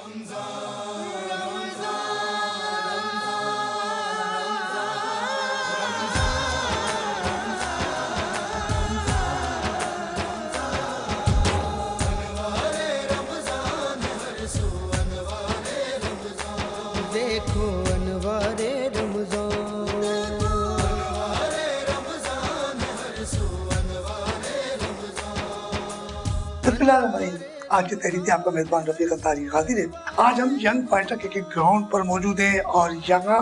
देखो अनवारे रमज़ान, आज की तहरीर आपका मेज़बान रफ़ीक अंसारी हाजिर है। आज हम यंग फाइटर क्रिकेट ग्राउंड पर मौजूद हैं और यहाँ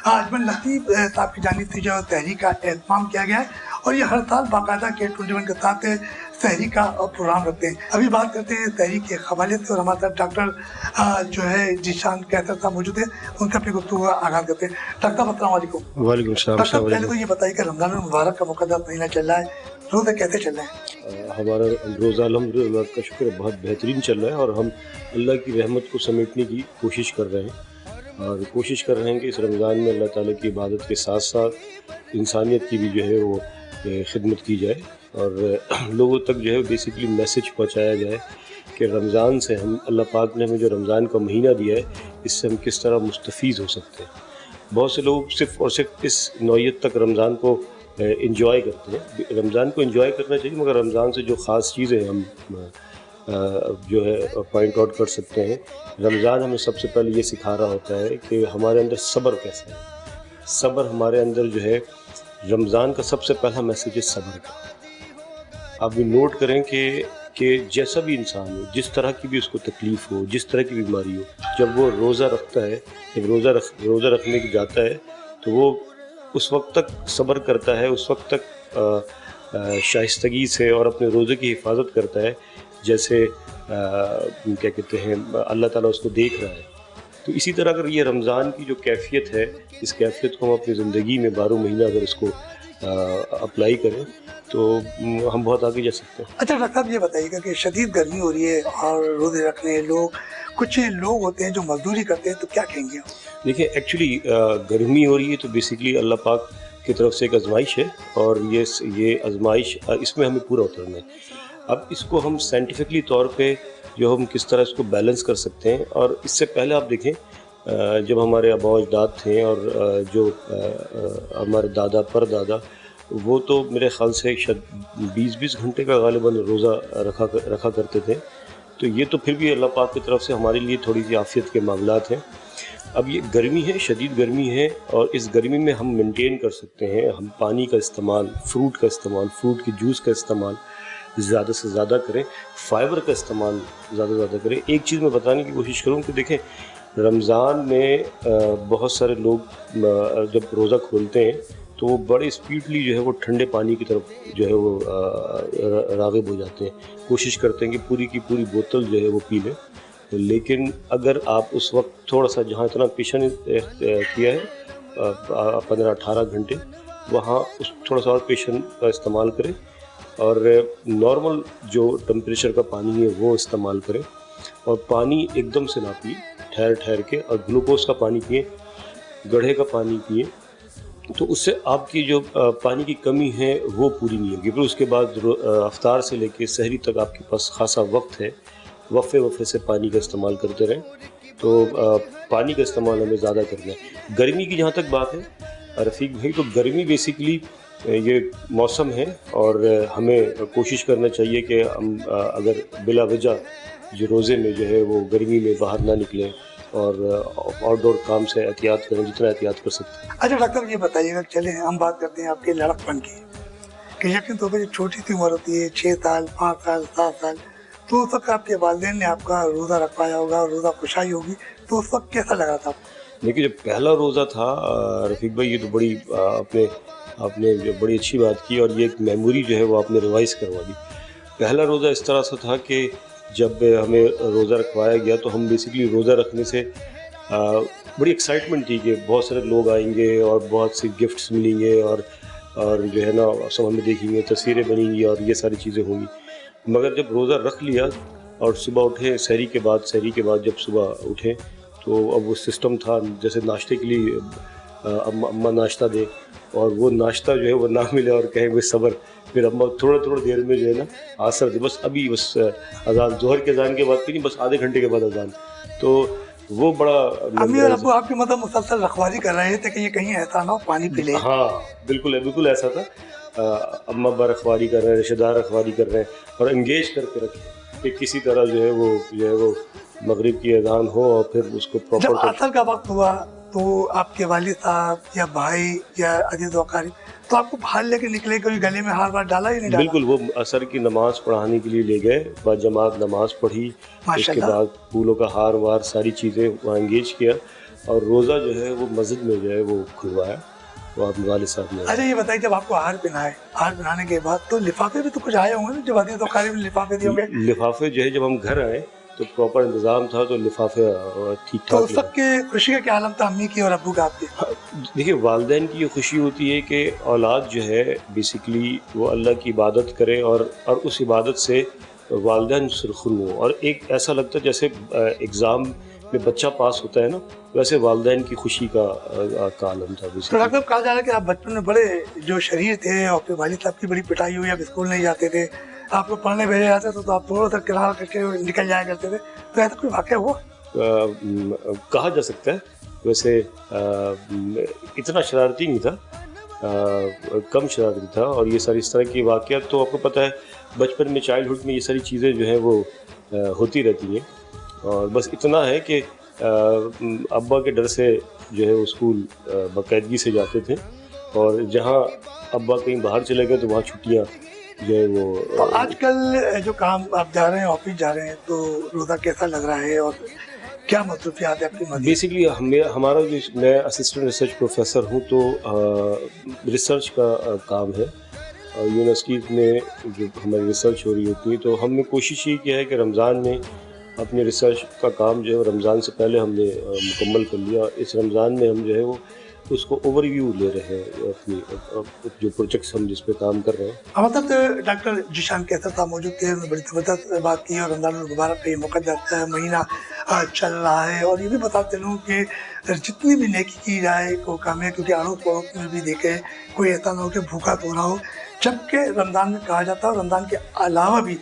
अजमल लतीफ़ साहब की जानिब से जो तहरीक का एहतमाम किया गया है और ये हर साल बाकायदा K21 के साथ तहरीक का प्रोग्राम रखते हैं। अभी बात करते हैं तहरीक के हवाले से और हमारे साथ डॉक्टर जो है जीशान कैसर साहब मौजूद है, उनसे अपनी गुफ्तगू का आगाज़ करते हैं। डॉक्टर साहब अस्सलाम वालेकुम। वालेकुम सलाम। डॉक्टर पहले तो ये बताइए कि रमज़ान मुबारक का मुक़द्दस महीना चल रहा है, रोज़े कैसे चल रहे हैं? हमारा रोज़ा अल्हम्दुलिल्लाह का शुक्र बहुत बेहतरीन चल रहा है और हम अल्लाह की रहमत को समेटने की कोशिश कर रहे हैं और कोशिश कर रहे हैं कि इस रमज़ान में अल्लाह ताला की इबादत के साथ साथ इंसानियत की भी जो है वो खिदमत की जाए और लोगों तक जो है बेसिकली मैसेज पहुंचाया जाए कि रमज़ान से हम अल्लाह पाक ने हमें जो रमज़ान का महीना दिया है इससे हम किस तरह मुस्तफ़ीज़ हो सकते हैं। बहुत से लोग सिर्फ़ और सिर्फ इस नौइयत तक रमज़ान को इंजॉय करते हैं। रमज़ान को इंजॉय करना चाहिए मगर रमज़ान से जो ख़ास चीज़ें हम जो है पॉइंट आउट कर सकते हैं, रमज़ान हमें सबसे पहले ये सिखा रहा होता है कि हमारे अंदर सब्र कैसा है। सब्र हमारे अंदर जो है, रमज़ान का सबसे पहला मैसेज है सब्र का। आप भी नोट करें कि जैसा भी इंसान हो, जिस तरह की भी उसको तकलीफ़ हो, जिस तरह की बीमारी हो, जब वो रोज़ा रखता है, जब रोज़ा रखने की जाता है तो वो उस वक्त तक सब्र करता है, उस वक्त तक शाइस्तगी से और अपने रोज़े की हिफाजत करता है जैसे क्या कहते हैं अल्लाह ताला उसको देख रहा है। तो इसी तरह अगर ये रमज़ान की जो कैफ़ियत है, इस कैफ़ियत को हम अपनी ज़िंदगी में 12 महीना अगर इसको अप्लाई करें तो हम बहुत आगे जा सकते हैं। अच्छा डॉक्टर साहब ये बताइएगा कि शदीद गर्मी हो रही है और रोज़े रखने कुछ लोग होते हैं जो मजदूरी करते हैं, तो क्या कहेंगे? देखिए एक्चुअली गर्मी हो रही है तो बेसिकली अल्लाह पाक की तरफ से एक आजमाइश है और ये आजमाइश इसमें हमें पूरा उतरना है। अब इसको हम साइंटिफिकली तौर पे जो हम किस तरह इसको बैलेंस कर सकते हैं, और इससे पहले आप देखें जब हमारे आबा अजदाद थे और जो हमारे दादा परदादा, वो तो मेरे ख़्याल से शायद 20-20 घंटे का गालिबन रोज़ा रखा करते थे। तो ये तो फिर भी अल्लाह पाक की तरफ से हमारे लिए थोड़ी सी आफियत के मामलात हैं। अब ये गर्मी है, शदीद गर्मी है और इस गर्मी में हम मेंटेन कर सकते हैं, हम पानी का इस्तेमाल, फ्रूट का इस्तेमाल, फ्रूट की जूस का इस्तेमाल ज़्यादा से ज़्यादा करें, फ़ाइबर का इस्तेमाल ज़्यादा से ज़्यादा करें। एक चीज़ मैं बताने की कोशिश करूँ कि देखें रमज़ान में बहुत सारे लोग जब रोज़ा खोलते हैं तो वो बड़े स्पीडली जो है वो ठंडे पानी की तरफ जो है वो राग़िब हो जाते हैं, कोशिश करते हैं कि पूरी की पूरी बोतल जो है वो पी लें। लेकिन अगर आप उस वक्त थोड़ा सा जहाँ इतना पेशेंस किया है 15-18 घंटे, वहाँ उस थोड़ा सा और पेशेंस का इस्तेमाल करें और नॉर्मल जो टेम्परेचर का पानी है वो इस्तेमाल करें और पानी एकदम से ना पिए, ठहर ठहर के, और ग्लूकोज का पानी पिए, गढ़े का पानी पिए, तो उससे आपकी जो पानी की कमी है वो पूरी नहीं होगी। फिर उसके बाद अफ्तार से लेके सहरी तक आपके पास खासा वक्त है, वफ़े से पानी का इस्तेमाल करते रहें। तो पानी का इस्तेमाल हमें ज़्यादा करना है। गर्मी की जहाँ तक बात है रफ़ीक भाई, तो गर्मी बेसिकली ये मौसम है और हमें कोशिश करना चाहिए कि हम अगर बिला वजह जो रोज़े में जो है वो गर्मी में बाहर ना निकलें और आउटडोर काम से एहतियात करें जितना एहतियात कर सकते हैं। अच्छा डॉक्टर ये बताइएगा, चले हम बात करते हैं आपके लड़कपन की, कि यकीन तौर पर छोटी सी उम्र होती है, 6 साल, 5 साल, 7 साल, तो उस वक्त आपके वालिदैन ने आपका रोज़ा रखवाया होगा और रोज़ा खुशाई होगी, तो उस वक्त कैसा लगा था आपको? देखिए जब पहला रोज़ा था रफ़ीक भाई, ये तो बड़ी आपने जो बड़ी अच्छी बात की और ये एक मेमोरी जो है वो आपने रिवाइज़ करवा दी। पहला रोज़ा इस तरह से था कि जब हमें रोज़ा रखवाया गया तो हम बेसिकली रोज़ा रखने से बड़ी एक्साइटमेंट थी कि बहुत सारे लोग आएंगे और बहुत सी गिफ्ट्स मिलेंगे और जो है ना सब हमें देखेंगे, तस्वीरें बनेंगी और ये सारी चीज़ें होंगी। मगर जब रोज़ा रख लिया और सुबह उठे, सहरी के बाद जब सुबह उठे तो अब वो सिस्टम था जैसे नाश्ते के लिए अम्मा नाश्ता दे और वो नाश्ता जो है वो ना मिले और कहें भाई सब्र, फिर अम्मा थोड़ा देर में जो है ना आसर दे, बस अभी बस अजान, जोहर के अजान के बाद नहीं, बस आधे घंटे के बाद अजान, تو وہ بڑا امی اور ابو آپ کی مطلب مسلسل رکھوالی کر رہے تھے کہ یہ کہیں ایسا نہ ہو پانی پی لے. ہاں بالکل ایسا تھا. اماں ابا رکھوالی کر رہے ہیں, رشتہ دار رکھوالی کر رہے ہیں, اور انگیج کر کے رکھے کہ کسی طرح جو ہے وہ مغرب کی اذان ہو اور پھر اس کو جب پراپر. اثر کا وقت ہوا تو آپ کے والد صاحب یا بھائی یا عزیز و اقارب تو آپ کو باہر لے کے نکلے, کوئی گلے میں ہار وار ڈالا ہی نہیں ڈالا؟ بالکل, وہ عصر کی نماز پڑھانے کے لیے لے گئے, با جماعت نماز پڑھی, اس ماشاء کے اللہ. بعد پھولوں کا ہار وار ساری چیزیں وہاں انگیج کیا, اور روزہ جو ہے وہ مسجد میں جو ہے وہ کھلوایا, وہ آپ والد صاحب نے. اچھا یہ بتائیے, جب آپ کو ہار پہنائے, ہار پہنانے کے بعد تو لفافے بھی تو کچھ آئے ہوں گے نا, جب عزیز و اقارب نے لفافے دیے ہوں گے؟ لفافے جو ہے جب ہم گھر آئے تو پراپر انتظام تھا, تو لفافے ٹھیک تو ٹھاک. اس وقت کی خوشی کا کیا عالم تھا امی کی اور ابو کا آپ کے؟ دیکھیے, والدین کی یہ خوشی ہوتی ہے کہ اولاد جو ہے بیسیکلی وہ اللہ کی عبادت کرے, اور اس عبادت سے والدین سرخرو ہوں, اور ایک ایسا لگتا ہے جیسے ایگزام میں بچہ پاس ہوتا ہے نا, ویسے والدین کی خوشی کا عالم تھا. تو ڈاکٹر صاحب کہا جا رہا ہے کہ آپ بچپن میں بڑے جو شریر تھے, اور پھر والد صاحب کی بڑی پٹائی ہوئی, آپ اسکول نہیں جاتے تھے, آپ کو پڑھنے بھیجا جاتا تھا تو آپ تھوڑا سا کنارہ کر کے نکل جایا کرتے تھے, تو ایسا کوئی واقعہ ہوا؟ کہا جا سکتا ہے. ویسے اتنا شرارتی نہیں تھا, کم شرارتی تھا, اور یہ ساری اس طرح کی واقعات تو آپ کو پتہ ہے بچپن میں, چائلڈ ہوڈ میں یہ ساری چیزیں جو ہیں وہ ہوتی رہتی ہیں. اور بس اتنا ہے کہ ابا کے ڈر سے جو ہے وہ اسکول باقاعدگی سے جاتے تھے, اور جہاں ابا کہیں باہر چلے گئے تو وہاں چھٹیاں جو ہے وہ. تو آج کل جو کام آپ جا رہے ہیں, آفس جا رہے ہیں, تو روزہ کیسا لگ رہا ہے اور کیا مصروفیات ہے آپ کی مدد؟ بیسکلی ہمارا جو, میں اسسٹنٹ ریسرچ پروفیسر ہوں, تو ریسرچ کا کام ہے یونیورسٹیز میں جو ہماری ریسرچ ہو رہی ہوتی ہے. تو ہم نے کوشش یہ کیا ہے کہ رمضان میں اپنے ریسرچ کا کام جو ہے رمضان سے پہلے ہم نے مکمل کر لیا. اس رمضان میں ہم جو ہے وہ اس کو اوور ویو لے رہے ہیں, اپنی جو پروجیکٹس ہم جس پہ کام کر رہے ہیں. ہمارے ساتھ ڈاکٹر ذیشان کیسر صاحب موجود تھے, انہوں نے بڑی زبردست بات کی, اور رمضان المبارک کا یہ مقدس مہینہ چل رہا ہے, اور یہ بھی بتاتے لوں کہ جتنی بھی نیکی کی جائے کو کام ہے, کیونکہ اڑوس پڑوس میں بھی دیکھے کوئی ایسا نہ ہو کہ بھوکا سو رہا ہو, جبکہ رمضان میں کہا جاتا ہے, اور رمضان کے علاوہ بھی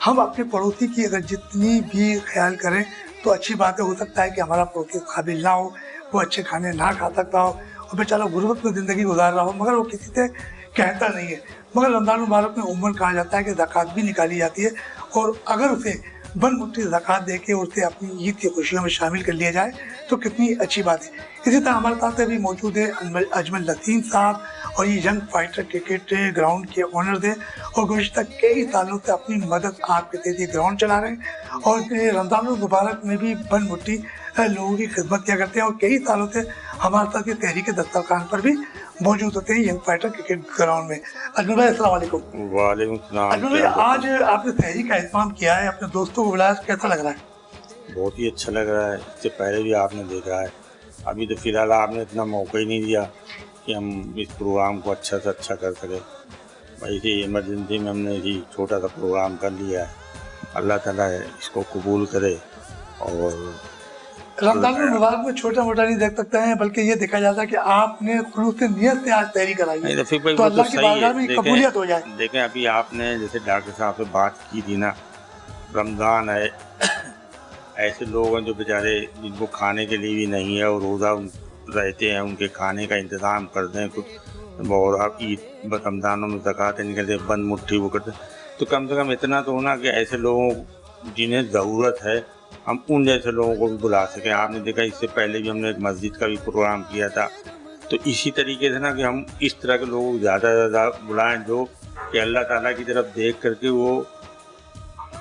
ہم اپنے پڑوسی کی اگر جتنی بھی خیال کریں تو اچھی بات ہے. ہو سکتا ہے کہ ہمارا پڑوسی قابل نہ ہو, وہ اچھے کھانے نہ کھا سکتا ہو, اور بیچارہ غربت میں زندگی گزار رہا ہو, مگر وہ کسی سے کہتا نہیں ہے. مگر رمضان المبارک میں عموماً کہا جاتا ہے کہ زکوٰۃ بھی نکالی جاتی ہے, اور اگر اسے بن مٹھی زکوٰۃ دے کے اسے اپنی عید کی خوشیوں میں شامل کر لیا جائے تو کتنی اچھی بات ہے. اسی طرح ہمارے ساتھ ابھی موجود ہے اجمل لطیم صاحب, اور یہ ینگ فائٹر کرکٹ گراؤنڈ کے اونر تھے, اور گزشتہ کئی سالوں سے اپنی مدد آپ کے تحت یہ گراؤنڈ چلا رہے ہیں, اور رمضان المبارک میں بھی بن مٹھی لوگوں کی خدمت کیا کرتے ہیں, اور کئی سالوں سے ہمارے ساتھ یہ تحریک دسترخوان پر بھی موجود ہوتے ہیں ینگ فائٹر کرکٹ گراؤنڈ میں. اجمل بھائی السلام علیکم. وعلیکم السلام. اجمل بھائی, آج آپ نے تحریک کا اہتمام کیا ہے, اپنے دوستوں کو بلایا, کیسا لگ رہا ہے؟ بہت ہی اچھا لگ رہا ہے. اس سے پہلے بھی آپ نے دیکھا ہے, ابھی تو فی الحال آپ نے اتنا موقع ہی نہیں دیا کہ ہم اس پروگرام کو اچھا سے اچھا کر سکیں. ایسی ایمرجنسی میں ہم نے اسی چھوٹا سا پروگرام کر لیا ہے. اللہ تعالیٰ اس کو قبول کرے. اور رمضان المبارک میں چھوٹا موٹا نہیں دیکھ سکتے ہیں, بلکہ یہ دیکھا جاتا ہے کہ آپ نے خلوص نیت سے آج تحریک کرائی ہے, رفیق بھائی تو وہ اللہ تو کی صحیح بارگاہ میں ہے. قبولیت ہو جائے. دیکھیں ابھی آپ نے جیسے ڈاکٹر صاحب سے بات کی تھی نا, رمضان ہے, ایسے لوگ ہیں جو بیچارے جن کو کھانے کے لیے بھی نہیں ہے, اور روزہ رہتے ہیں, ان کے کھانے کا انتظام کرتے ہیں کچھ, اور آپ عید رمضانوں میں زکوٰۃ نکلتے بند مٹھی وہ کرتے, تو کم سے کم اتنا تو ہونا کہ ایسے لوگوں جنہیں ضرورت ہے ہم ان جیسے لوگوں کو بھی بلا سکیں. آپ نے دیکھا اس سے پہلے بھی ہم نے ایک مسجد کا بھی پروگرام کیا تھا, تو اسی طریقے سے نا کہ ہم اس طرح کے لوگوں کو زیادہ سے زیادہ بلائیں جو کہ اللہ تعالیٰ کی طرف دیکھ کر کے وہ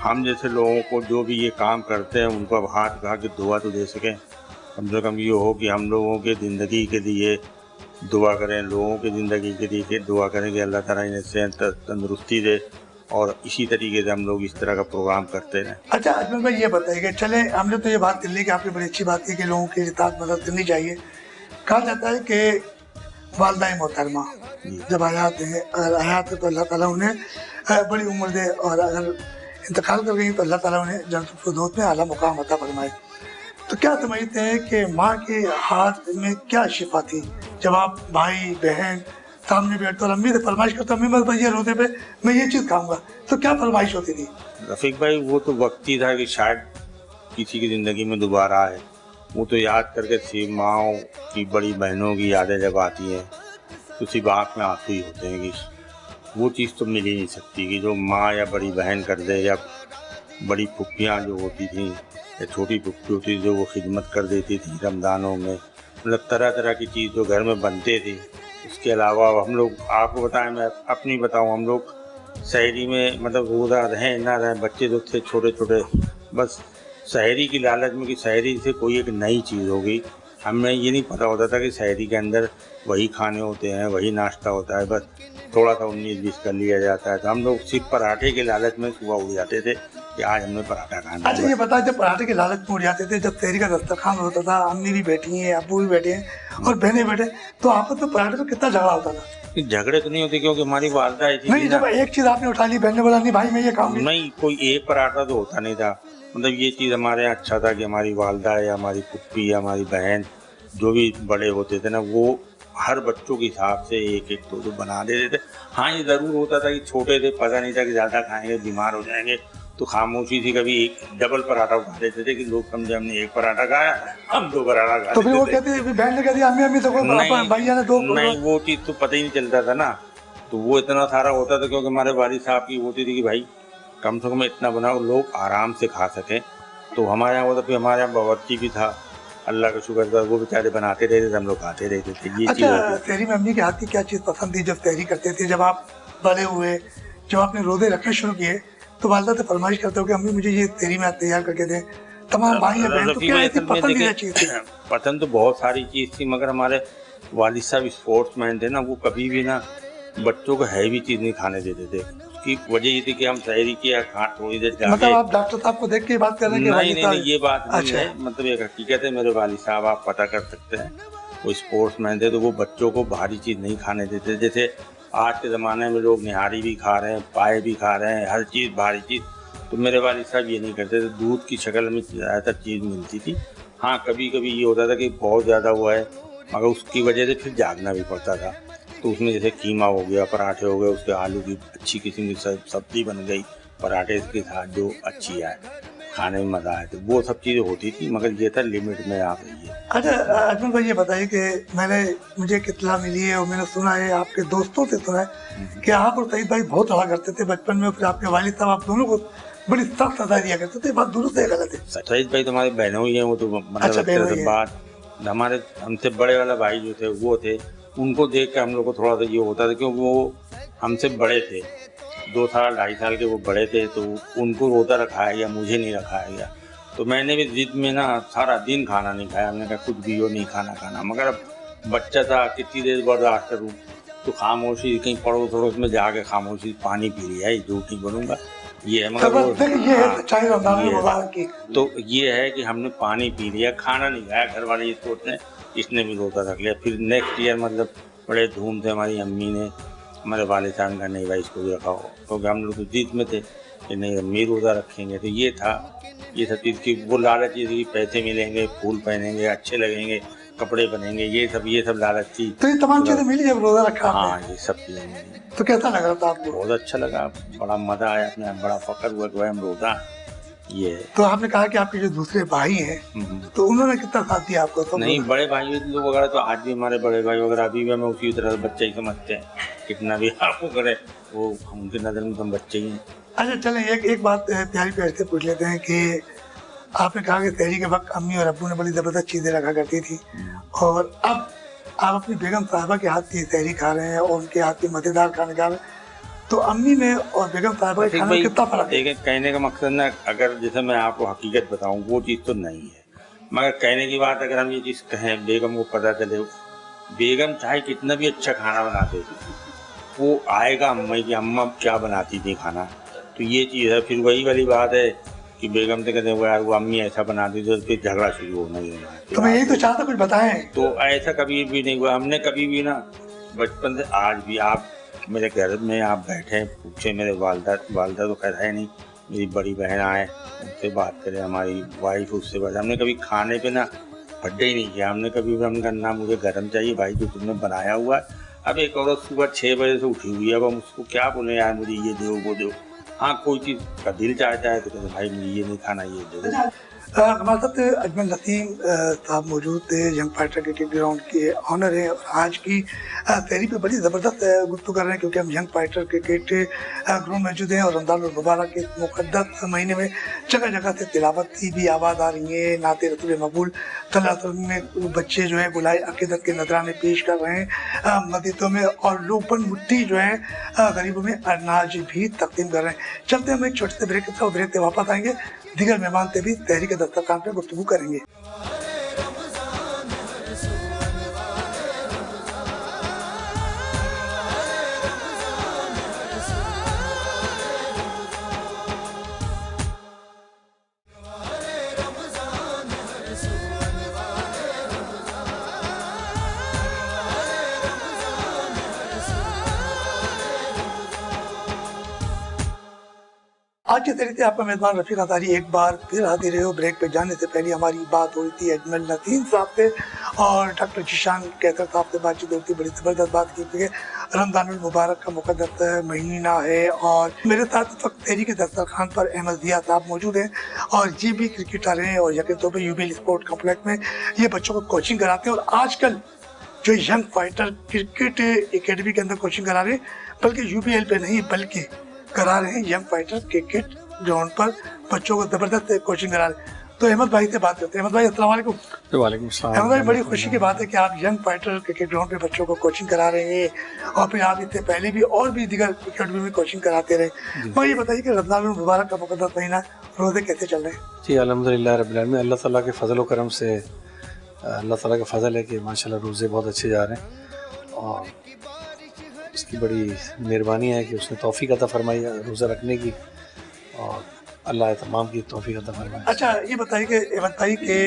ہم جیسے لوگوں کو جو بھی یہ کام کرتے ہیں ان کو اب ہاتھ اٹھا کے دعا تو دے سکیں. کم سے کم یہ ہو کہ ہم لوگوں کے زندگی کے لیے دعا کریں, لوگوں کی زندگی کے لیے دعا کریں کہ اللہ تعالیٰ انہیں صحت تندرستی دے, اور اسی طریقے سے ہم لوگ اس طرح کا پروگرام کرتے ہیں. اچھا اجمل بھائی یہ بتائیے کہ چلے ہم نے تو یہ بات کر لی کہ آپ نے بڑی اچھی بات کی کہ لوگوں کی اطاعت مدد کرنی چاہیے. کہا جاتا ہے کہ والدہ محترمہ جب حیات ہیں, حیات ہے تو اللہ تعالیٰ انہیں بڑی عمر دے, اور اگر انتقال کر گئی تو اللہ تعالیٰ انہیں جنت الفردوس میں اعلیٰ مقام عطا فرمائے. تو کیا سمجھتے ہیں کہ ماں کے ہاتھ میں کیا شفا تھی جب آپ بھائی بہن سامنے بیٹھتے اور امی سے فرمائش کرتے, امی بس یہ روزے پہ میں یہ چیز کھاؤں گا, تو کیا فرمائش ہوتی تھی؟ رفیق بھائی وہ تو وقت ہی تھا کہ شاید किसी की ज़िंदगी में दोबारा आए, वो तो याद करके सिर्फ माँओं की, बड़ी बहनों की यादें जब आती हैं तो सिर्फ आँख में आंसू ही होते हैं कि वो चीज़ तो मिल ही नहीं सकती कि जो माँ या बड़ी बहन कर दे, या बड़ी फुप्पियाँ जो होती थी या छोटी फुप्पी होती थी जो वो खिदमत कर देती थी रमज़ानों में, मतलब तरह तरह की चीज़ जो घर में बनते थे। उसके अलावा हम लोग, आपको बताएं, मैं अपनी बताऊं, हम लोग सहरी में मतलब रोज़ा रहें ना रहें, बच्चे जो थे छोटे छोटे, बस सहरी की लालच में कि सहरी से कोई एक नई चीज़ हो गई। हमें ये नहीं पता होता था कि सहरी के अंदर वही खाने होते हैं, वही नाश्ता होता है, बस थोड़ा सा 19-20 कर लिया जाता है। तो हम लोग सिर्फ पराठे के लालच में सुबह उठ जाते थे कि आज हमने पराठा खाना है। अच्छा ये बताओ, जब पराठे के लालच में उड़ जाते थे, जब सहरी का दस्तरखान होता था, अम्मी भी बैठी हैं, अब्बू भी बैठे हैं और बहनें बैठे, तो आपस में पराठे में कितना झगड़ा होता था? झगड़े तो नहीं होते क्योंकि हमारी वालदा ऐसी नहीं, थी जब ना, एक चीज आपने उठा ली, बहन ने बोला नहीं भाई मैं ये खाऊंगी, नहीं कोई एक पराठा तो होता नहीं था। मतलब ये चीज़ हमारे यहाँ अच्छा था कि हमारी वालदा या हमारी पुप्पी या हमारी बहन जो भी बड़े होते थे ना, वो हर बच्चों के हिसाब से एक एक दो बना देते थे। हाँ ये ज़रूर होता था कि छोटे थे, पता नहीं था कि ज़्यादा खाएंगे बीमार हो जाएंगे, तो खामोशी से कभी एक डबल पराठा उठा देते थे कि लोग समझे हमने एक पराठा खाया, हम 2 पराठा खा तो फिर वो लेते थे। कहते, बहन ने कह दिया अम्मी अम्मी तो भैया ने दो, नहीं वो चीज़ तो पता ही नहीं चलता था ना, तो वो इतना सारा होता था क्योंकि हमारे वालिद साहब की होती थी कि भाई कम से कम इतना बनाओ लोग आराम से खा सकें। तो हमारे यहाँ होता, फिर हमारे यहाँ बावर्ची भी था, अल्लाह का शुक्र था, वो बेचारे बनाते रहते थे, हम लोग खाते रहते थे। ये चीज़ अच्छा होती सहरी में अम्मी के हाथ की क्या चीज़ पसंद थी जब सहरी करते थे? जब आप बड़े हुए, जब आपने रोजे रखने शुरू किए, तो वालदा से फरमाइश करते हो कि अम्मी मुझे ये सहरी में तैयार करके दें, तमाम भाई या बहन, तो क्या ऐसी पसंदीदा चीज़ थी? पसंद तो बहुत सारी चीज़ थी, मगर हमारे वालिद साहब स्पोर्ट्समैन थे ना, वो कभी भी ना बच्चों को हैवी चीज़ नहीं खाने देते थे। उसकी वजह ये थी कि हम सहरी की खा थोड़ी देर जाके, मतलब आप डॉक्टर साहब को देख के बात कर रहे हैं कि वालिद नहीं साहब? नहीं ये बात नहीं अच्छा। है, मतलब एक हकीकत है। मेरे वालिद साहब आप पता कर सकते हैं, वो स्पोर्ट्समैन थे, तो वो बच्चों को भारी चीज़ नहीं खाने देते। जैसे आज के ज़माने में लोग निहारी भी खा रहे हैं, पाए भी खा रहे हैं, हर चीज़ भारी चीज़, तो मेरे वालिद साहब ये नहीं करते थे। दूध की शक्ल में ज़्यादातर चीज़ मिलती थी। हाँ कभी कभी ये होता था कि बहुत ज़्यादा हुआ है, मगर उसकी वजह से फिर जागना भी पड़ता था। तो उसमें जैसे कीमा हो गया, पराठे हो गए, उसके आलू की अच्छी किस्म की सब्ज़ी बन गई पराठे के साथ जो अच्छी आए, खाने में मज़ा आए, तो वो सब चीज़ें होती थी, मगर ये था लिमिट में आ गई है। अच्छा अजमल भाई ये बताइए कि मुझे कितला मिली है और मैंने सुना है, आपके दोस्तों से सुना है कि आप और सईद भाई बहुत लड़ा करते थे बचपन में, फिर आपके वालिद साहब आप दोनों को बड़ी सख्त सजा दिया करते थे। बात दुरुस्त है गलत है? सईद भाई तो हमारे बहनों ही हैं, वो तो मतलब अच्छा, बहनों ही से हैं। बात, हमारे हमसे बड़े वाला भाई जो थे वो थे, उनको देख के हम लोग को थोड़ा सा ये होता था क्योंकि वो हमसे बड़े थे, 2 साल 2.5 साल के वो बड़े थे, तो उनको रोज़ा रखाया गया, मुझे नहीं रखाया गया। तो मैंने भी जिद में ना सारा दिन खाना नहीं खाया, हमने कहा कुछ भी हो नहीं खाना, मगर अब बच्चा था कितनी देर बर्दाश्त करूँ, तो खामोशी कहीं पड़ोस वड़ोस में जाके खामोशी पानी पी लिया, झूठ नहीं बोलूँगा, ये है। मगर वो ये है सच्चाई रमजान मुबारक की। तो ये है कि हमने पानी पी लिया, खाना नहीं खाया। घर वाले ये सोचते हैं इसने भी रोज़ा रख लिया। फिर नेक्स्ट ईयर मतलब बड़े धूम से हमारी अम्मी ने, हमारे वालिद साहब का नहीं भाई इसको भी रखाओ, क्योंकि हम लोग तो जिद में थे कि नहीं अम्मी रोज़ा रखेंगे। तो ये था, ये सब चीज़ की वो लालच थी, पैसे मिलेंगे, फूल पहनेंगे, अच्छे लगेंगे, कपड़े बनेंगे, ये सब लालच थी। तो ये तमाम चीजें मिली जब रोजा रखा आपने? हाँ ये सब चीज़ें मिली। तो कैसा लग रहा था आपको? बहुत अच्छा लगा, बड़ा मज़ा आया, अपने बड़ा फ़ख्र हुआ कि भाई हम रोज़ा ये है। तो आपने कहा कि आपके जो दूसरे भाई हैं तो उन्होंने कितना साथ दिया आपको? तो नहीं बड़े भाई लोग वगैरह तो आज भी हमारे बड़े भाई वगैरह अभी भी हमें उसी तरह बच्चे ही समझते हैं, कितना भी आपको करे वो उनकी नज़र में तो हम बच्चे ही हैं। अच्छा चलें, एक बात प्यारी प्यार से पूछ लेते हैं कि आपने कहा कि सहरी के वक्त अम्मी और अब्बू ने बड़ी ज़बरदस्त चीज़ें रखा करती थी, और अब आप अपनी बेगम साहिबा के हाथ की सहरी खा रहे हैं और उनके हाथ की मज़ेदार खाने खा रहे हैं, तो अम्मी में और बेगम साहिबा के खाने में कितना फ़र्क है? देखिए कहने का मकसद ना, अगर जैसे मैं आपको हकीकत बताऊं वो चीज़ तो नहीं है, मगर कहने की बात अगर हम ये चीज़ कहें, बेगम को पता चले, बेगम चाहे कितना भी अच्छा खाना बनाते वो आएगा अम्मा की अम्मा क्या बनाती थी खाना, तो ये चीज़ है। फिर वही वाली बात है कि बेगम से कहते हैं यार वो अम्मी ऐसा बनाती थी, तो फिर झगड़ा शुरू होना ही होना। तो मैं यही तो चाहता, कुछ बताएं। तो ऐसा कभी भी नहीं हुआ, हमने कभी भी ना बचपन से आज भी, आप मेरे घर में आप बैठे पूछे मेरे वालदा तो खैर है नहीं, मेरी बड़ी बहन आए उनसे बात करें, हमारी वाइफ उससे बात, हमने कभी खाने पे ना फड्डे ही नहीं किया। हमने कभी भी हमने कहा ना मुझे गरम चाहिए भाई जो तुमने बनाया हुआ है। अब एक औरत सुबह 6 बजे से उठी हुई है, अब हम उसको क्या बोले यार मुझे ये दो वो दो। हाँ कोई चीज़ का दिल चाहता है तो कहते भाई मुझे ये नहीं खाना ये दे दो। हमारे साथ अजमल नसीम साहब मौजूद थे, यंग फाइटर क्रिकेट ग्राउंड के ऑनर हैं, और आज की तहरीक पे बड़ी ज़बरदस्त गुफ्तगू कर रहे हैं, क्योंकि हम यंग फाइटर क्रिकेट ग्राउंड मौजूद हैं और रमज़ान मुबारक के मुक़द्दस महीने में जगह जगह से तिलावत भी आवाज़ आ रही है, नाते रसूल मकबूल सल्लल्लाहु अलैहि वसल्लम में बच्चे जो है बुलाए अक़ीदत के नजराने पेश कर रहे हैं मस्जिदों में, और लोग बन मुट्ठी जो है गरीबों में अनाज भी तकसीम कर रहे हैं। चलते हम एक छोटे से ब्रेक के साथ, ब्रेक से वापस आएंगे, दीगर मेहमान से भी तहरीक दस्तरखान पे गुफ्तगू करेंगे। आज के तरीके से आपका मेज़बान रफ़ीक अंसारी एक बार फिर हाजिर है। ब्रेक पे जाने से पहले हमारी बात हो रही थी अजमल नसीम साहब से और डॉक्टर जिशान कैसर साहब से बातचीत होती थी, बड़ी ज़बरदस्त बात की थी। रमज़ानुल मुबारक का मुक़द्दस महीना है और मेरे साथ इस वक्त तहरीक दस्तरखान पर अहमद ज़िया साहब मौजूद हैं, और ये भी क्रिकेटर हैं और यकीन तौर पर यूबीएल स्पोर्ट कॉम्प्लेक्स में ये बच्चों को कोचिंग कराते हैं। और आजकल जो यंग फाइटर क्रिकेट एकेडमी के अंदर कोचिंग करा रहे हैं, बल्कि यूबीएल पे नहीं बल्कि करा रहे हैं यंग फाइटर क्रिकेट ग्राउंड पर बच्चों को जबरदस्त कोचिंग करा रहे हैं। तो अहमद भाई से बात करते हैं। अहमद भाई अस्सलाम वालेकुम। वालेकुम सलाम। अहमद भाई, बड़ी खुशी की बात है कि आप यंग फाइटर क्रिकेट ग्राउंड पे बच्चों को कोचिंग करा रहे हैं, और फिर आप इससे पहले भी और भी दीगर एकेडमी में कोचिंग कराते रहे। भाई ये बताइए कि रमज़ान मुबारक का मुक़द्दस महीना, रोज़े कैसे चल रहे हैं? जी अल्हम्दुलिल्लाह रब्बिल आलमीन, अल्लाह ताला के फजल व करम से अल्लाह ताला का फजल है कि माशाल्लाह रोज़े बहुत अच्छे जा रहे हैं, और उसकी बड़ी मेहरबानी है कि उसने तौफीक अता फरमाई है रोज़ा रखने की, और अल्लाह तमाम की तौफीक अता फरमाए। अच्छा ये बताइए कि अहमद भाई के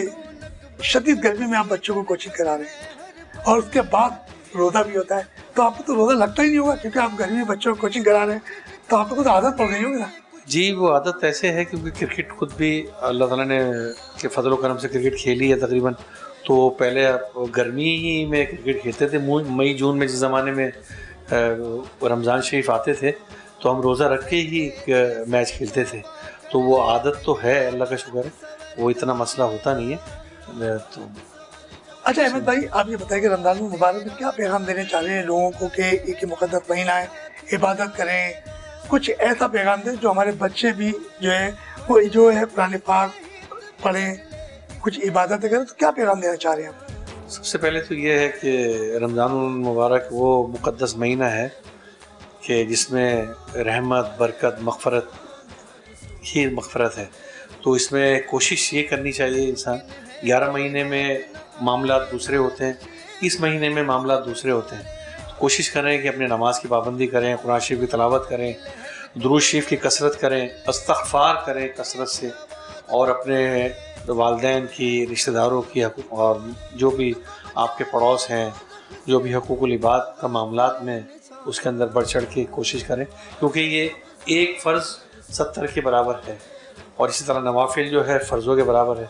शदीद गर्मी में आप बच्चों को कोचिंग करा रहे हैं और उसके बाद रोज़ा भी होता है, तो आपको तो रोज़ा लगता ही नहीं होगा, क्योंकि आप गर्मी में बच्चों को कोचिंग करा रहे हैं, तो आपको कुछ आदत पड़ गई होगी ना? जी वो आदत ऐसे है क्योंकि क्रिकेट खुद भी अल्लाह ताला ने के फजल व करम से क्रिकेट खेली है तकरीबन। तो पहले आप गर्मी ही में क्रिकेट खेलते थे, मई जून में जिस ज़माने में रमज़ान शरीफ आते थे तो हम रोज़ा रख के ही मैच खेलते थे, तो वो आदत तो है, अल्लाह का शुक्र है, वो इतना मसला होता नहीं है। तो अच्छा अहमद भाई, आप ये बताइए कि रमज़ान मुबारक में क्या पैगाम देने चाह रहे हैं लोगों को कि एक मुक़द्दस महीना है, इबादत करें, कुछ ऐसा पैगाम दें जो हमारे बच्चे भी जो है वो जो है कुरान पाक पढ़ें, कुछ इबादत करें, तो क्या पैगाम देना चाह रहे हैं आप? सबसे पहले तो ये है कि रमज़ान मुबारक वो मुक़द्दस महीना है कि जिसमें रहमत, बरकत, मग़फ़रत ही मग़फ़रत है। तो इसमें कोशिश ये करनी चाहिए इंसान, 11 महीने में मामलात दूसरे होते हैं, इस महीने में मामलात दूसरे होते हैं, तो कोशिश करें कि अपने नमाज की पाबंदी करें, कुरान शरीफ की तिलावत करें, दुरूद शरीफ की कसरत करें, इस्तिग़फ़ार करें कसरत से, और अपने वालिदैन की, रिश्तेदारों की और जो भी आपके पड़ोस हैं, जो भी हुकूकुल इबाद का मामलात में उसके अंदर बढ़ चढ़ के कोशिश करें, क्योंकि ये एक फ़र्ज़ 70 के बराबर है, और इसी तरह नवाफिल जो है फ़र्ज़ों के बराबर है।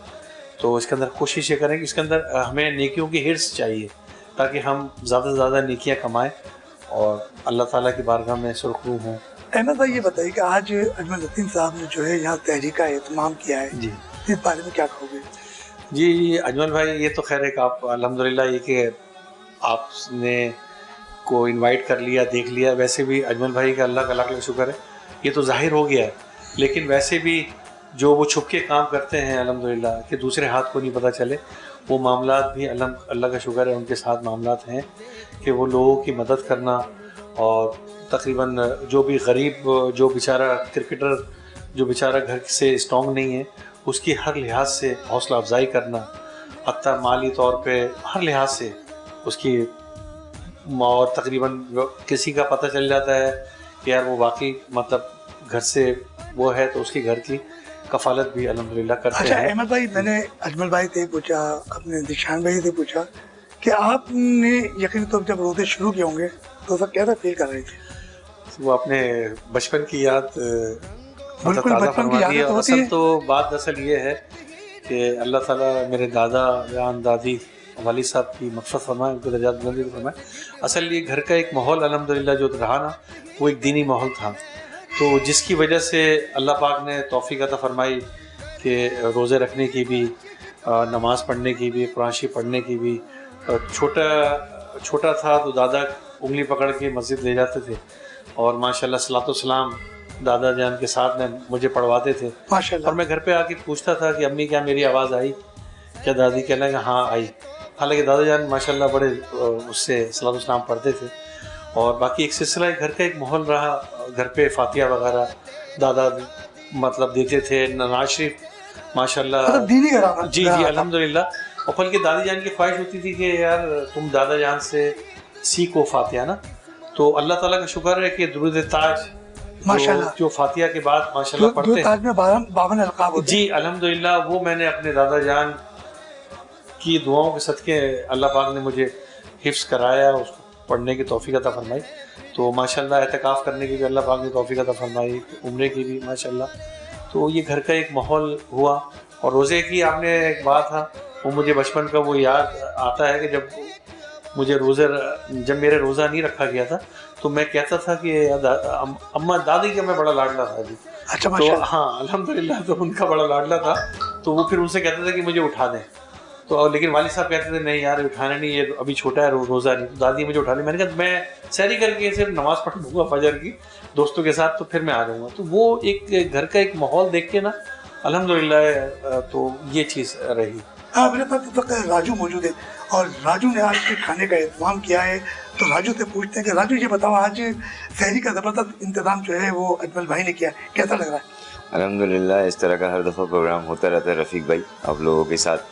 तो इसके अंदर कोशिश ये करें कि इसके अंदर हमें नेकियों की हिर्स चाहिए, ताकि हम ज़्यादा से ज़्यादा नेकियां कमाएं और अल्लाह ताला की बारगाह में सुरखरू हों। अहमद भाई ये बताइए कि आज अजमल नसीम साहब ने जो है यहाँ तहरीक का एहतमाम किया है, जी इस बारे में क्या कहोगे? जी अजमल भाई, ये तो खैर एक आप अल्हम्दुलिल्लाह ये कि आपने को इनवाइट कर लिया, देख लिया, वैसे भी अजमल भाई का अल्लाह का लाख लाख शुक्र है, ये तो ज़ाहिर हो गया है, लेकिन वैसे भी जो वो छुप के काम करते हैं अल्हम्दुलिल्लाह कि दूसरे हाथ को नहीं पता चले, वो मामलात भी अल्लाह का शुक्र है उनके साथ मामलात हैं कि वो लोगों की मदद करना, और तकरीबन जो भी गरीब, जो बेचारा क्रिकेटर जो बेचारा घर से स्ट्रॉन्ग नहीं है, उसकी हर लिहाज से हौसला अफजाई करना, हत्ता माली तौर पे हर लिहाज से उसकी, और तकरीबन किसी का पता चल जाता है कि यार वो वाकई मतलब घर से वो है, तो उसकी घर की कफालत भी अल्हम्दुलिल्लाह करते हैं। अच्छा अहमद भाई, मैंने अजमल भाई से पूछा, अपने दिशान भाई से पूछा कि आपने यकीन तो जब रोज़े शुरू किए होंगे तो सब कैसा फील कर रहे थे? वो अपने बचपन की याद बिल्कुल बचपन की याद होती है। तो बात असल ये है कि अल्लाह ताला मेरे दादा जान, दादी, वालिद साहब की मग़फ़िरत फरमाए, उनके दर्जात बुलंदी फरमाए। असल ये घर का एक माहौल अल्हम्दुलिल्लाह जो रहा ना, वो एक दीनी माहौल था, तो जिसकी वजह से अल्लाह पाक ने तौफ़ीक़ अता फरमाई कि کہ روزے رکھنے کی بھی، نماز پڑھنے کی بھی، قرآن شریف پڑھنے کی بھی. چھوٹا تھا تو دادا انگلی پکڑ کے مسجد لے جاتے تھے اور ماشاءاللہ صلاۃ والسلام دادا جان کے ساتھ میں مجھے پڑھواتے تھے. ماشاءاللہ. اور میں گھر پہ آ کے پوچھتا تھا کہ امی کیا میری آواز آئی؟ کیا دادی کہنا کہ ہاں آئی. حالانکہ دادا جان ماشاءاللہ بڑے اس سے صلاۃ والسلام پڑھتے تھے. اور باقی ایک سلسلہ گھر کا ایک ماحول رہا. گھر پہ فاتحہ وغیرہ دادا مطلب دیتے تھے. نواز شریف ماشاءاللہ دینی گھرانہ. جی الحمدللہ. اور بلکہ دادی جان کی خواہش ہوتی تھی کہ یار تم دادا جان سے سیکھو فاتحہ نا. تو اللہ تعالیٰ کا شکر ہے کہ درود تاج ماشاءاللہ جو فاتحہ کے بعد ماشاءاللہ پڑھتے ہیں. تاج میں 52 القاب ہوتے ہیں. جی الحمدللہ وہ میں نے اپنے دادا جان کی دعاؤں کے صدقے اللہ پاک نے مجھے حفظ کرایا، اس کو پڑھنے کی توفیق عطا فرمائی. تو ماشاءاللہ اعتکاف کرنے کی بھی اللہ پاک نے توفیق عطا فرمائی، عمرے کی بھی ماشاءاللہ. تو یہ گھر کا ایک ماحول ہوا. اور روزے کی آپ نے ایک بات تھا وہ مجھے بچپن کا وہ یاد آتا ہے کہ جب میرے روزہ نہیں رکھا گیا تھا تو میں کہتا تھا کہ اماں دادی کا میں بڑا لاڈلا تھا جی. اچھا تو ماشاءاللہ. ہاں الحمدللہ تو ان کا بڑا لاڈلا تھا. تو وہ پھر ان سے کہتے تھے کہ مجھے اٹھا دیں. تو لیکن والد صاحب کہتے تھے نہیں یار اٹھانا نہیں، یہ ابھی چھوٹا ہے روزہ نہیں. تو دادی مجھے اٹھا لی. میں نے کہا میں سحری کر کے صرف نماز پڑھ لوں گا فجر کی دوستوں کے ساتھ تو پھر میں آ جاؤں گا. تو وہ ایک گھر کا ایک ماحول دیکھ کے نا الحمدللہ تو یہ چیز رہی. میرے پاس اس وقت راجو موجود ہے اور راجو نے آج کے کھانے کا اہتمام کیا ہے. تو راجو سے پوچھتے ہیں کہ راجو یہ بتاؤ آج سحری کا زبردست انتظام جو ہے وہ اجمل بھائی نے کیا، کیسا لگ رہا ہے؟ الحمدللہ اس طرح کا ہر دفعہ پروگرام ہوتا رہتا ہے رفیق بھائی آپ لوگوں کے ساتھ.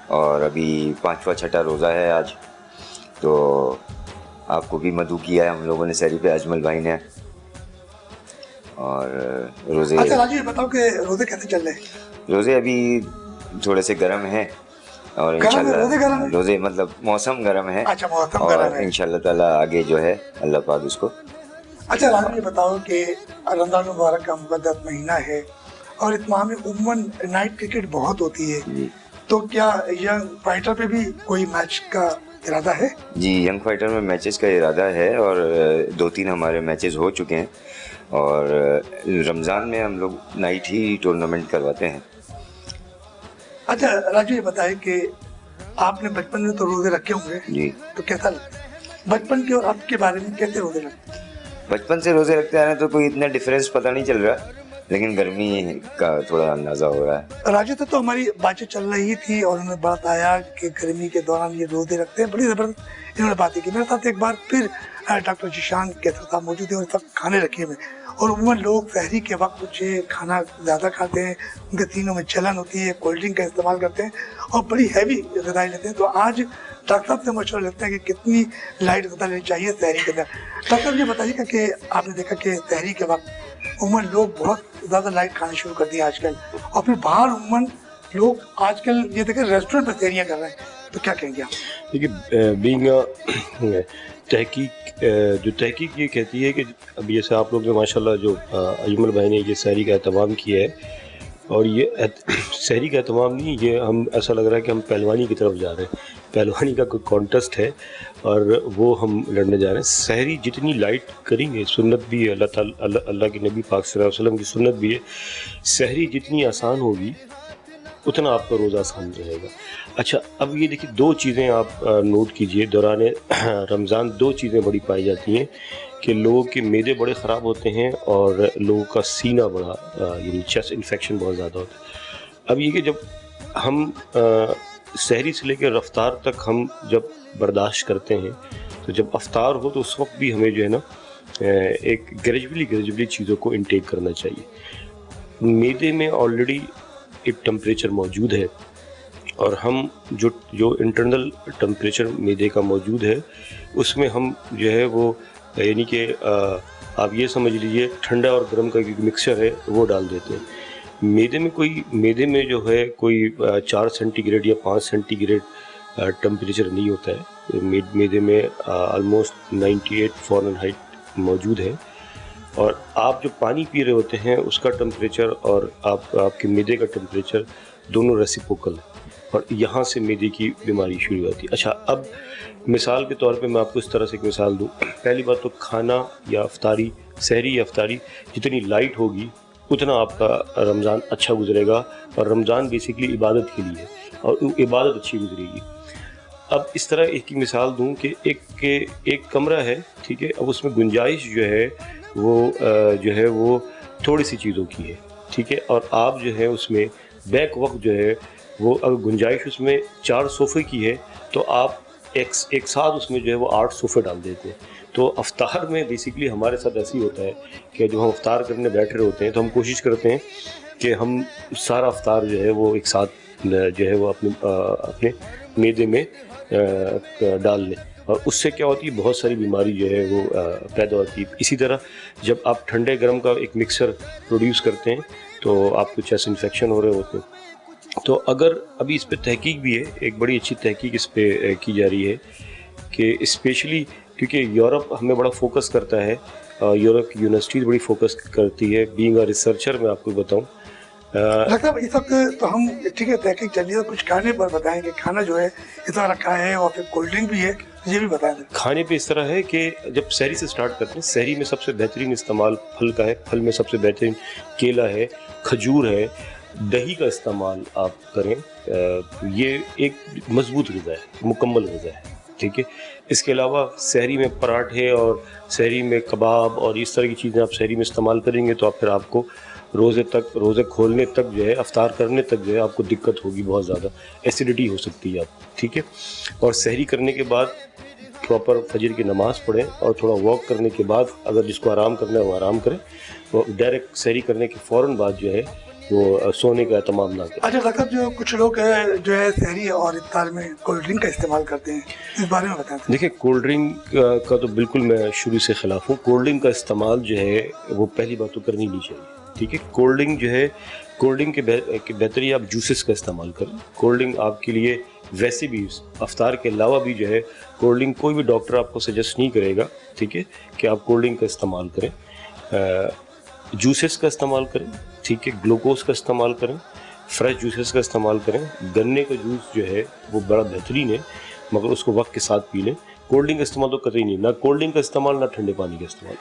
اور ابھی 5واں 6ٹھا روزہ ہے آج، تو آپ کو بھی مدعو کیا ہے ہم لوگوں نے سحری پہ اجمل بھائی نے. اور روزے، اچھا راجو یہ بتاؤ کہ روزے کیسے چل رہے ہیں؟ روزے ابھی تھوڑے سے گرم ہیں اور انشاءاللہ روزے مطلب موسم گرم ہے. اچھا موسم اور گرم ہے انشاءاللہ تعالیٰ آگے جو ہے اللہ پاک اس کو. اچھا راجو یہ بتاؤ کہ رمضان المبارک کا مقدس مہینہ ہے اور اتمام میں عموماً نائٹ کرکٹ بہت ہوتی ہے، تو کیا ینگ فائٹر پہ بھی کوئی میچ کا ارادہ ہے؟ جی ینگ فائٹر میں میچز کا ارادہ ہے اور 2-3 ہمارے میچز ہو چکے ہیں. اور رمضان میں ہم لوگ نائٹ ہی ٹورنامنٹ کرواتے ہیں. اچھا راجو یہ بتائیں کہ آپ نے بچپن میں تو روزے رکھے ہوں گے جی تو کیسا لگتا ہے بچپن کے اور اب کے بارے میں کیسے روزے رکھتے ہیں؟ بچپن سے روزے رکھتے آ رہے ہیں تو کوئی اتنا ڈفرینس پتہ نہیں چل رہا، لیکن گرمی کا تھوڑا اندازہ ہو رہا ہے. راجو سے تو ہماری باتیں چل رہی تھی اور انہوں نے بتایا کہ گرمی کے دوران یہ روزے رکھتے ہیں. بڑی زبردست انہوں نے باتیں کی. میرے ساتھ ایک بار پھر ڈاکٹر جیشان کیسر صاحب موجود ہیں اور اس وقت کھانے رکھے ہوئے. اور عموماً لوگ سحری کے وقت کچھ کھانا زیادہ کھاتے ہیں، ان کے سینوں میں جلن ہوتی ہے، کولڈ ڈرنک کا استعمال کرتے ہیں اور بڑی ہیوی غذائیں لیتے ہیں. تو آج ڈاکٹر صاحب سے مشورہ لیتے ہیں کہ کتنی لائٹ غذا لینی چاہیے سحری کے اندر. ڈاکٹر صاحب یہ بتائیے گا کہ آپ نے دیکھا کہ سحری کے وقت عموماً لوگ بہت زیادہ لائٹ کھانا شروع کر دیا آج کل، اور پھر باہر عموماً لوگ آج کل یہ دیکھیں ریسٹورنٹ پہ سحریاں کر رہے ہیں، تو کیا کہیں گے آپ؟ دیکھیے بینگ تحقیق جو تحقیق یہ کہتی ہے کہ اب جیسے آپ لوگ نے ماشاءاللہ جو اجمل بھائی نے یہ سحری کا اہتمام کیا ہے، اور یہ سحری کا اہتمام نہیں، یہ ہم ایسا لگ رہا ہے کہ ہم پہلوانی کی طرف جا رہے ہیں. پہلوانی کا کوئی کانٹیسٹ ہے اور وہ ہم لڑنے جا رہے ہیں. سحری جتنی لائٹ کریں گے، سنت بھی ہے اللہ تعالیٰ اللہ کے نبی پاک صلی اللہ علیہ وسلم کی سنت بھی ہے، سحری جتنی آسان ہوگی اتنا آپ کا روزہ آسان رہے گا. اچھا اب یہ دیکھیے 2 چیزیں آپ نوٹ کیجئے دوران رمضان. 2 چیزیں بڑی پائی جاتی ہیں کہ لوگوں کے معدے بڑے خراب ہوتے ہیں اور لوگوں کا سینہ بڑا یعنی چیسٹ انفیکشن بہت زیادہ ہوتا ہے. اب یہ کہ جب ہم سحری سے لے کے افطار تک ہم جب برداشت کرتے ہیں تو جب افطار ہو تو اس وقت بھی ہمیں جو ہے نا ایک گریجولی چیزوں کو انٹیک کرنا چاہیے. معدے میں آلریڈی ایک ٹمپریچر موجود ہے اور ہم جو انٹرنل ٹمپریچر معدے کا موجود ہے اس میں ہم جو ہے وہ یعنی کہ آپ یہ سمجھ لیجئے ٹھنڈا اور گرم کا ایک مکسچر ہے وہ ڈال دیتے ہیں. معدے میں جو ہے کوئی 4 سینٹی گریڈ یا 5 سینٹی گریڈ ٹمپریچر نہیں ہوتا ہے. معدے میں آلموسٹ 98 فارنہائٹ موجود ہے، اور آپ جو پانی پی رہے ہوتے ہیں اس کا ٹمپریچر اور آپ کے معدے کا ٹمپریچر دونوں ریسیپروکل ہے، اور یہاں سے معدے کی بیماری شروع ہوتی ہے. اچھا اب مثال کے طور پہ میں آپ کو اس طرح سے ایک مثال دوں. پہلی بات تو کھانا یا افطاری، سحری یا افطاری جتنی لائٹ ہوگی उतना आपका रमज़ान अच्छा गुजरेगा। और रमज़ान बेसिकली इबादत के लिए है और इबादत अच्छी गुजरेगी। अब इस तरह एक मिसाल दूं कि एक कमरा है, ठीक है, अब उसमें गुंजाइश जो है वो थोड़ी सी चीज़ों की है, ठीक है, और आप जो है उसमें बैक वक्त जो है वो अगर गुंजाइश उसमें 4 सोफ़े की है तो आप एक साथ उसमें जो है वो 8 सोफ़े डाल देते हैं। तो अफ्तार में बेसिकली हमारे साथ ऐसे ही होता है कि जब हम अफ्तार करने बैठ रहे होते हैं तो हम कोशिश करते हैं कि हम सारा अफ्तार जो है वो एक साथ जो है वो अपने मैदे में डाल लें, और उससे क्या होती है, बहुत सारी बीमारी जो है वो पैदा होती है। इसी तरह जब आप ठंडे गर्म का एक मिक्सर प्रोड्यूस करते हैं तो आपको चेस्ट इन्फेक्शन हो रहे होते हैं। तो अगर अभी इस पे तहकीक भी है, एक बड़ी अच्छी तहकीक इस पे की जा रही है कि स्पेशली क्योंकि यूरोप हमें बड़ा फोकस करता है, यूरोप की यूनिवर्सिटीज़ बड़ी फोकस करती है। बीइंग अ रिसर्चर मैं आपको बताऊं, डॉक्टर साहब इस वक्त तो हम ठीक है तहकीक चल रही है, कुछ खाने पर बताएंगे, खाना जो है इस तरह रखा है और फिर कोल्ड ड्रिंक भी है, ये भी बताएं। खाने पे इस तरह है कि जब सहरी से स्टार्ट करते हैं, सहरी में सबसे बेहतरीन इस्तेमाल फल का है, फल में सबसे बेहतरीन केला है, खजूर है, दही का इस्तेमाल आप करें। ये एक मजबूत ग़िज़ा है, मुकम्मल ग़िज़ा है, ठीक है। इसके अलावा सहरी में पराठे और सहरी में कबाब और इस तरह की चीज़ें आप सहरी में इस्तेमाल करेंगे तो आप फिर आपको रोज़े खोलने तक जो है, अफ्तार करने तक जो है आपको दिक्कत होगी, बहुत ज़्यादा एसिडिटी हो सकती है आप, ठीक है। और सहरी करने के बाद प्रॉपर फजर की नमाज़ पढ़ें और थोड़ा वॉक करने के बाद अगर जिसको आराम करना है वो आराम करें, वो डायरेक्ट सहरी करने के फ़ौरन बाद जो है वो सोने का एहतमाम ना करें। अच्छा डॉक्टर, जो कुछ लोग जो है सहरी और इफ्तार में कोल्ड ड्रिंक का इस्तेमाल करते हैं, इस बारे में बताएं। देखिए, कोल्ड ड्रिंक का तो बिल्कुल मैं शुरू से ख़िलाफ़ हूँ। कोल्ड ड्रिंक का इस्तेमाल जो है वो पहली बात तो करनी नहीं चाहिए, ठीक है। कोल्ड ड्रिंक जो है, कोल्ड ड्रिंक के बेहतरी आप जूसेस का इस्तेमाल करें। कोल्ड ड्रिंक आपके लिए वैसे भी अफ्तार के अलावा भी जो है कोल्ड ड्रिंक कोई भी डॉक्टर आपको सजेस्ट नहीं करेगा, ठीक है, कि आप कोल्ड ड्रिंक का इस्तेमाल करें। जूसेस का इस्तेमाल करें, ठीक है, ग्लूकोज का इस्तेमाल करें, फ्रेश जूसेस का इस्तेमाल करें। गन्ने का जूस जो है वो बड़ा बेहतरीन है, मगर उसको वक्त के साथ पी लें। कोल्ड ड्रिंक का इस्तेमाल तो कतई नहीं, ना कोल्ड ड्रिंक का इस्तेमाल ना ठंडे पानी का इस्तेमाल।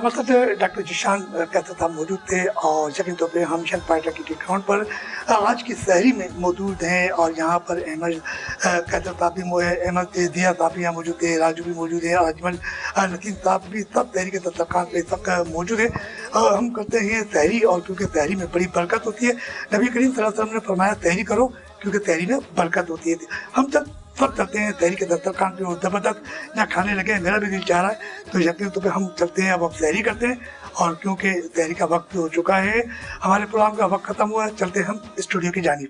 मतलब डॉक्टर जिशान कहते साहब मौजूद थे और यकीन तौर पर हम शन पार्टी के ग्राउंड पर आज की सहरी में मौजूद हैं, और यहाँ पर अहमद कहते साहब भी अहमद दिया साहब भी यहाँ मौजूद थे, राजू भी मौजूद है, अजमल नकीम साहब भी, सब सहरी के दस्तरखान पे सब मौजूद है। और हम करते हैं सहरी, और क्योंकि सहरी में बड़ी बरकत होती है, नबी करीम सल्लल्लाहु अलैहि वसल्लम ने फरमाया सहरी करो क्योंकि सहरी में बरकत होती है। हम जब सब चलते हैं सहरी के दस्तरखान पे और ज़बरदस्त यहाँ खाने लगे, मेरा भी दिल चाह रहा है, तो यकीन तो पे हम चलते हैं, अब सहरी करते हैं। और क्योंकि सहरी का वक्त हो चुका है, हमारे प्रोग्राम का वक्त ख़त्म हुआ है, चलते हम स्टूडियो की जानिब।